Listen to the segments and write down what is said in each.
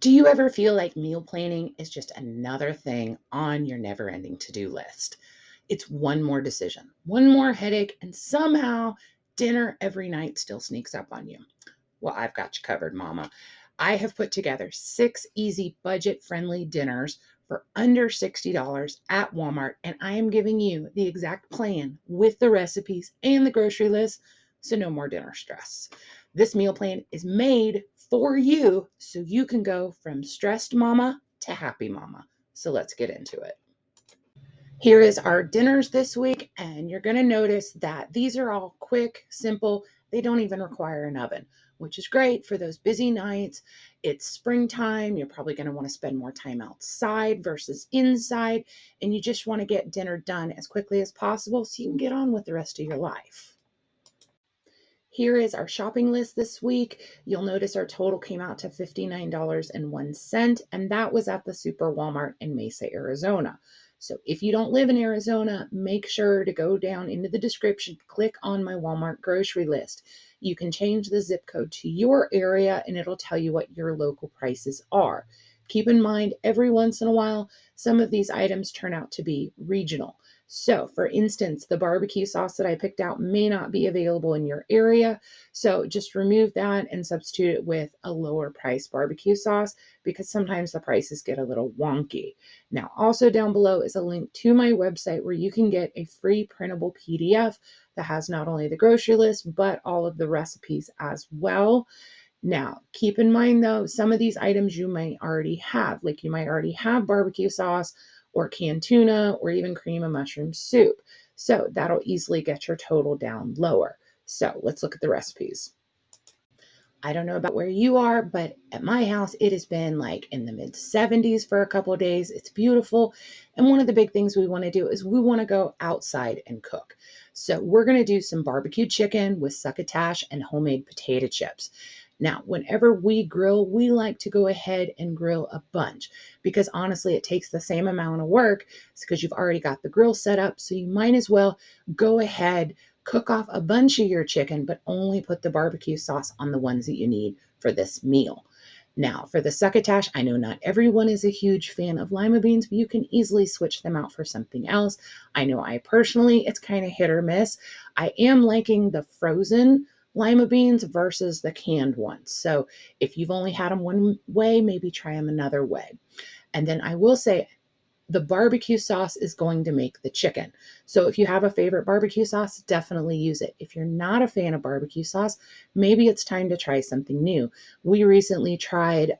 Do you ever feel like meal planning is just another thing on your never ending to do list? It's one more decision, one more headache, and somehow dinner every night still sneaks up on you. Well, I've got you covered, Mama. I have put together 6 easy budget friendly dinners for under $60 at Walmart, and I am giving you the exact plan with the recipes and the grocery list, so no more dinner stress. This meal plan is made for you so you can go from stressed mama to happy mama. So let's get into it. Here is our dinners this week, and you're going to notice that these are all quick, simple. They don't even require an oven, which is great for those busy nights. It's springtime. You're probably going to want to spend more time outside versus inside, and you just want to get dinner done as quickly as possible so you can get on with the rest of your life. Here is our shopping list this week. You'll notice our total came out to $59.01, and that was at the Super Walmart in Mesa, Arizona. So if you don't live in Arizona, make sure to go down into the description, click on my Walmart grocery list. You can change the zip code to your area and it'll tell you what your local prices are. Keep in mind, every once in a while, some of these items turn out to be regional. So, for instance, the barbecue sauce that I picked out may not be available in your area. So, just remove that and substitute it with a lower price barbecue sauce because sometimes the prices get a little wonky. Now, also down below is a link to my website where you can get a free printable PDF that has not only the grocery list, but all of the recipes as well. Now, keep in mind though, some of these items you might already have, like you might already have barbecue sauce or canned tuna or even cream of mushroom soup. So that'll easily get your total down lower. So let's look at the recipes. I don't know about where you are, but at my house, it has been like in the mid 70s for a couple of days. It's beautiful. And one of the big things we want to do is we want to go outside and cook. So we're going to do some barbecue chicken with succotash and homemade potato chips. Now, whenever we grill, we like to go ahead and grill a bunch because honestly, it takes the same amount of work. It's because you've already got the grill set up. So you might as well go ahead, cook off a bunch of your chicken, but only put the barbecue sauce on the ones that you need for this meal. Now, for the succotash, I know not everyone is a huge fan of lima beans, but you can easily switch them out for something else. I know I personally, it's kind of hit or miss. I am liking the frozen lima beans versus the canned ones. So if you've only had them one way, maybe try them another way. And then I will say, the barbecue sauce is going to make the chicken. So if you have a favorite barbecue sauce, definitely use it. If you're not a fan of barbecue sauce, maybe it's time to try something new. We recently tried,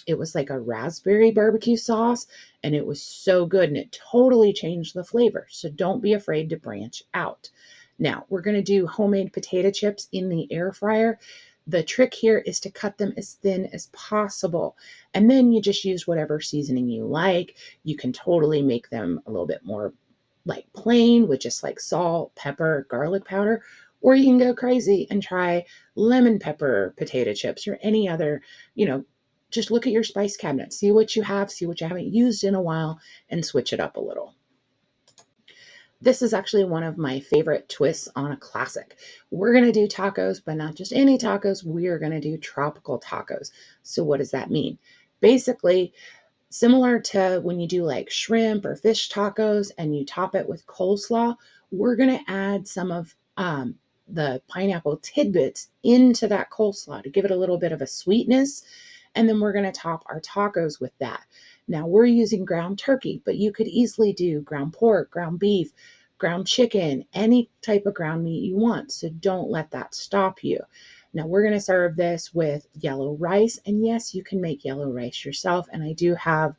it was like a raspberry barbecue sauce, and it was so good and it totally changed the flavor. So don't be afraid to branch out. Now, we're going to do homemade potato chips in the air fryer. The trick here is to cut them as thin as possible. And then you just use whatever seasoning you like. You can totally make them a little bit more like plain with just like salt, pepper, garlic powder, or you can go crazy and try lemon pepper potato chips or any other, you know, just look at your spice cabinet, see what you have, see what you haven't used in a while, and switch it up a little. This is actually one of my favorite twists on a classic. We're going to do tacos, but not just any tacos. We are going to do tropical tacos. So, what does that mean? Basically, similar to when you do like shrimp or fish tacos and you top it with coleslaw, we're going to add some of the pineapple tidbits into that coleslaw to give it a little bit of a sweetness. And then we're going to top our tacos with that. Now we're using ground turkey, but you could easily do ground pork, ground beef, ground chicken, any type of ground meat you want. So don't let that stop you. Now we're going to serve this with yellow rice. And yes, you can make yellow rice yourself. And I do have,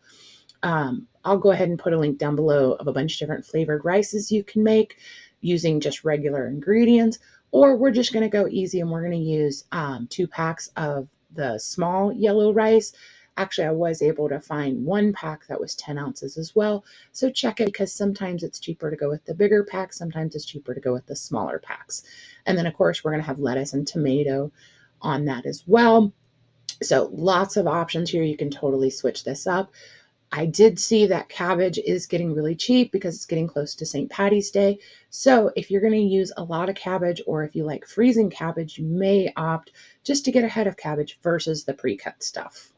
I'll go ahead and put a link down below of a bunch of different flavored rices you can make using just regular ingredients. Or we're just going to go easy and we're going to use 2 packs of the small yellow rice. Actually, I was able to find 1 pack that was 10 ounces as well. So check it because sometimes it's cheaper to go with the bigger packs. Sometimes it's cheaper to go with the smaller packs. And then, of course, we're going to have lettuce and tomato on that as well. So lots of options here. You can totally switch this up. I did see that cabbage is getting really cheap because it's getting close to St. Patty's Day. So if you're going to use a lot of cabbage or if you like freezing cabbage, you may opt just to get ahead of cabbage versus the pre-cut stuff.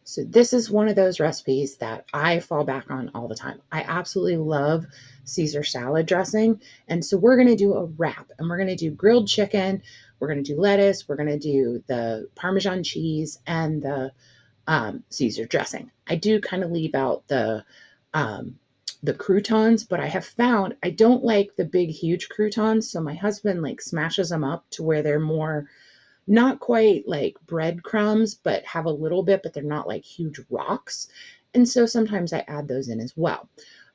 So this is one of those recipes that I fall back on all the time. I absolutely love Caesar salad dressing. And so we're going to do a wrap, and we're going to do grilled chicken. We're going to do lettuce. We're going to do the Parmesan cheese and the Caesar dressing. I do kind of leave out um, the croutons, but I have found I don't like the big, huge croutons. So my husband like smashes them up to where they're more not quite like breadcrumbs, but have a little bit, but they're not like huge rocks. And so sometimes I add those in as well.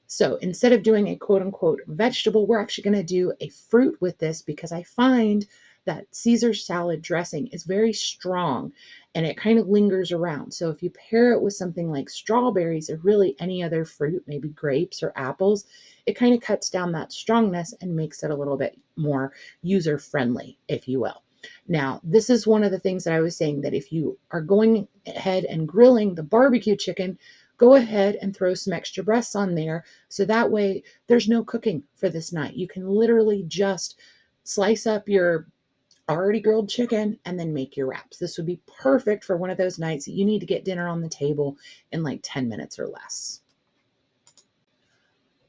So instead of doing a quote unquote vegetable, we're actually going to do a fruit with this because I find that Caesar salad dressing is very strong and it kind of lingers around. So if you pair it with something like strawberries or really any other fruit, maybe grapes or apples, it kind of cuts down that strongness and makes it a little bit more user friendly, if you will. Now, this is one of the things that I was saying that if you are going ahead and grilling the barbecue chicken, go ahead and throw some extra breasts on there. So that way there's no cooking for this night. You can literally just slice up your already grilled chicken and then make your wraps. This would be perfect for one of those nights that you need to get dinner on the table in like 10 minutes or less.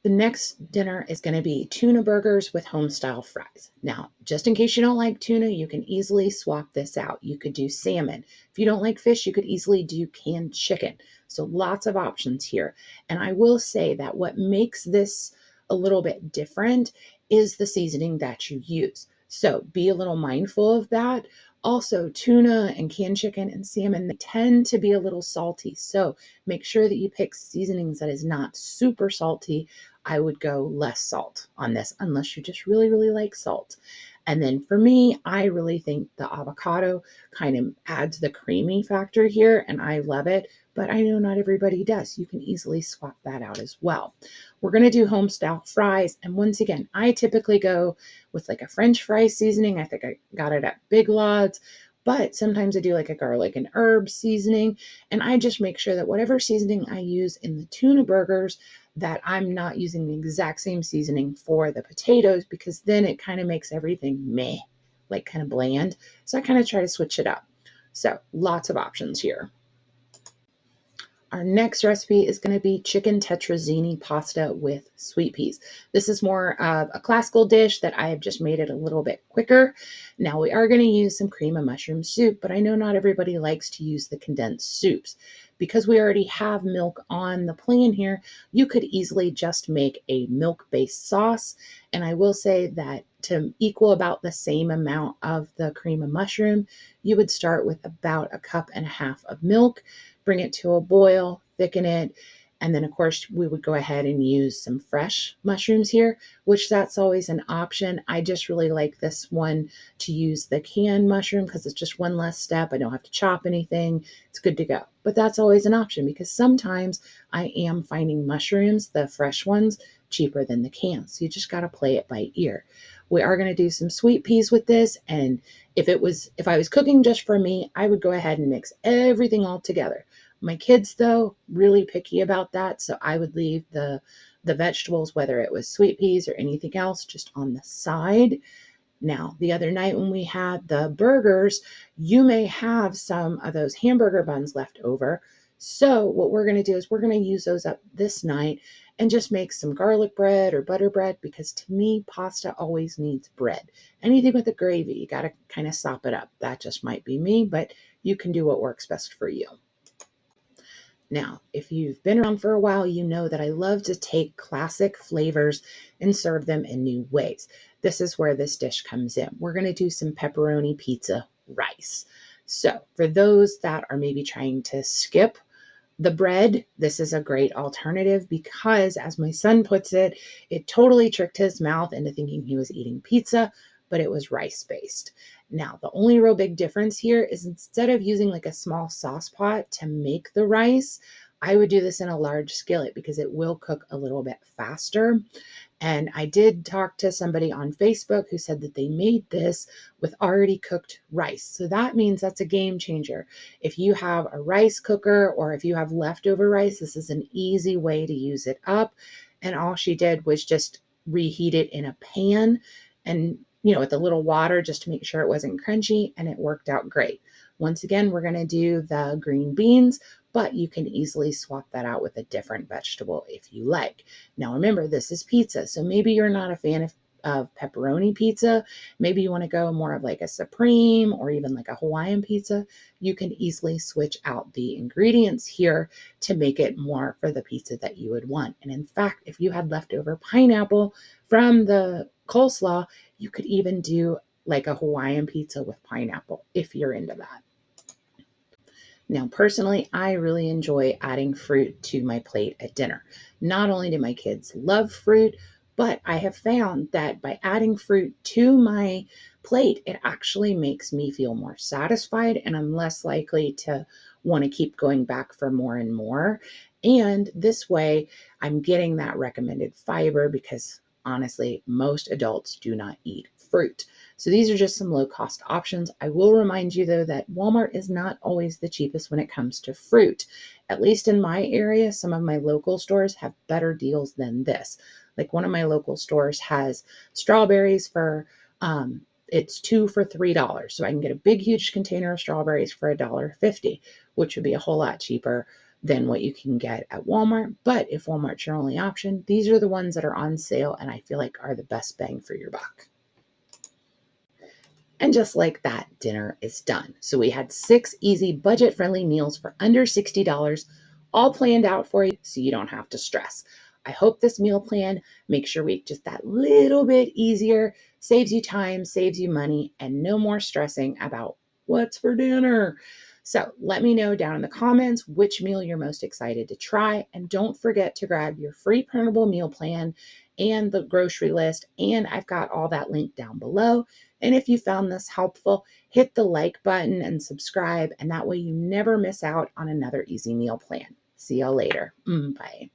The next dinner is going to be tuna burgers with home style fries. Now, just in case you don't like tuna, you can easily swap this out. You could do salmon. If you don't like fish, you could easily do canned chicken. So lots of options here. And I will say that what makes this a little bit different is the seasoning that you use. So be a little mindful of that. Also, tuna and canned chicken and salmon, they tend to be a little salty. So make sure that you pick seasonings that is not super salty. I would go less salt on this unless you just really, really like salt. And then for me, I really think the avocado kind of adds the creamy factor here, and I love it. But I know not everybody does. You can easily swap that out as well. We're going to do home style fries. And once again, I typically go with like a French fry seasoning. I think I got it at Big Lots. But sometimes I do like a garlic and herb seasoning. And I just make sure that whatever seasoning I use in the tuna burgers, that I'm not using the exact same seasoning for the potatoes because then it kind of makes everything meh, like kind of bland. So I kind of try to switch it up. So lots of options here. Our next recipe is going to be chicken tetrazzini pasta with sweet peas. This is more of a classical dish that I have just made it a little bit quicker. Now we are going to use some cream of mushroom soup, but I know not everybody likes to use the condensed soups. Because we already have milk on the plan here, you could easily just make a milk-based sauce. And I will say that to equal about the same amount of the cream of mushroom, you would start with about a cup and a half of milk, bring it to a boil, thicken it, and then of course we would go ahead and use some fresh mushrooms here, which that's always an option. I just really like this one to use the canned mushroom because it's just one less step. I don't have to chop anything. It's good to go. But that's always an option because sometimes I am finding mushrooms, the fresh ones, cheaper than the cans. So you just got to play it by ear. We are going to do some sweet peas with this, and if I was cooking just for me, I would go ahead and mix everything all together. My kids, though, really picky about that, so I would leave the vegetables, whether it was sweet peas or anything else, just on the side. Now, the other night when we had the burgers, you may have some of those hamburger buns left over. So, what we're going to do is we're going to use those up this night and just make some garlic bread or butter bread because to me, pasta always needs bread. Anything with a gravy, you got to kind of sop it up. That just might be me, but you can do what works best for you. Now, if you've been around for a while, you know that I love to take classic flavors and serve them in new ways. This is where this dish comes in. We're going to do some pepperoni pizza rice. So, for those that are maybe trying to skip the bread, this is a great alternative because, as my son puts it, it totally tricked his mouth into thinking he was eating pizza, but it was rice based. Now, the only real big difference here is instead of using like a small sauce pot to make the rice, I would do this in a large skillet because it will cook a little bit faster. And I did talk to somebody on Facebook who said that they made this with already cooked rice. So that means that's a game changer. If you have a rice cooker or if you have leftover rice, this is an easy way to use it up. And all she did was just reheat it in a pan and, with a little water just to make sure it wasn't crunchy, and it worked out great. Once again, we're going to do the green beans, but you can easily swap that out with a different vegetable if you like. Now, remember, this is pizza, so maybe you're not a fan of pepperoni pizza. Maybe you want to go more of like a supreme or even like a Hawaiian pizza. You can easily switch out the ingredients here to make it more for the pizza that you would want. And in fact, if you had leftover pineapple from the coleslaw, you could even do like a Hawaiian pizza with pineapple if you're into that. Now, personally, I really enjoy adding fruit to my plate at dinner. Not only do my kids love fruit, but I have found that by adding fruit to my plate, it actually makes me feel more satisfied and I'm less likely to want to keep going back for more and more. And this way, I'm getting that recommended fiber because honestly, most adults do not eat fruit. So these are just some low cost options. I will remind you though that Walmart is not always the cheapest when it comes to fruit. At least in my area, some of my local stores have better deals than this. Like one of my local stores has strawberries for it's two for $3. So I can get a big huge container of strawberries for $1.50, which would be a whole lot cheaper than what you can get at Walmart. But if Walmart's your only option, these are the ones that are on sale and I feel like are the best bang for your buck. And just like that, dinner is done. So we had 6 easy budget friendly meals for under $60, all planned out for you so you don't have to stress. I hope this meal plan makes your week just that little bit easier, saves you time, saves you money, and no more stressing about what's for dinner. So let me know down in the comments which meal you're most excited to try. And don't forget to grab your free printable meal plan and the grocery list. And I've got all that linked down below. And if you found this helpful, hit the like button and subscribe, and that way you never miss out on another easy meal plan. See y'all later. Bye.